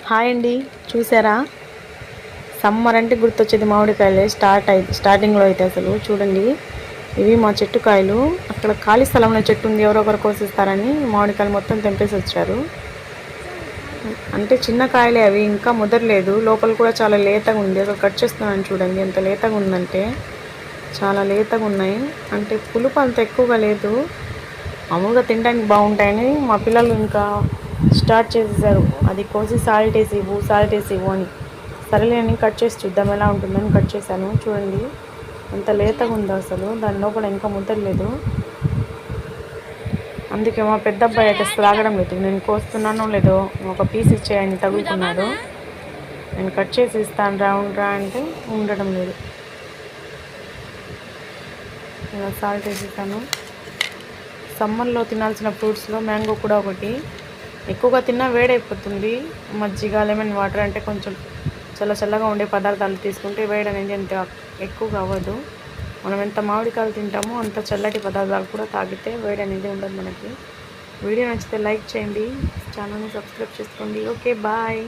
Hi అండి, చూసారా? Summer అంటే గుర్తొచ్చేది మామిడికాయలే. స్టార్టింగ్లో అయితే అసలు చూడండి, ఇవి మా చెట్టు కాయలు. అక్కడ ఖాళీ స్థలంలో చెట్టు ఉంది, ఎవరొకరు కోసిస్తారని మామిడికాయలు మొత్తం తెంపేసి వచ్చారు. అంటే చిన్న కాయలే అవి, ఇంకా ముదరలేదు. లోపల కూడా చాలా లేతగా ఉంది. అక్కడ కట్ చేస్తున్నాను చూడండి, ఎంత లేతగా ఉందంటే చాలా లేతగా ఉన్నాయి. అంటే పులుపు అంత ఎక్కువగా లేదు, మామూలుగా తినడానికి బాగుంటాయని మా పిల్లలు ఇంకా స్టార్ట్ చేసేసారు. అది కోసి సాల్ట్ వేసి ఇవ్వు అని. సరేలే అని కట్ చేసి చూద్దాం ఎలా ఉంటుందని కట్ చేశాను. చూడండి ఎంత లేతగా ఉందో అసలు, దాని లోపల ఇంకా ముద్దలేదు. అందుకే మా పెద్ద అబ్బాయి అయితే అసలు ఆగడం లేదు. నేను కోస్తున్నానో లేదో ఒక పీస్ ఇచ్చేయని తగులుకున్నాడు. నేను కట్ చేసి ఇస్తాను రా అంటే ఉండడం లేదు. ఇలా సాల్ట్ వేసేసాను. సమ్మర్లో తినాల్సిన ఫ్రూట్స్లో మ్యాంగో కూడా ఒకటి. ఎక్కువగా తిన్నా వేడైపోతుంది. మజ్జిగ, లెమన్ వాటర్ అంటే కొంచెం చల్లగా ఉండే పదార్థాలు తీసుకుంటే వేడి అనేది అంత ఎక్కువగా అవ్వదు. మనం ఎంత మామిడికాయలు తింటామో అంత చల్లటి పదార్థాలు కూడా తాగితే వేడి అనేది ఉండదు మనకి. వీడియో నచ్చితే లైక్ చేయండి, ఛానల్ని సబ్స్క్రైబ్ చేసుకోండి. Okay, bye.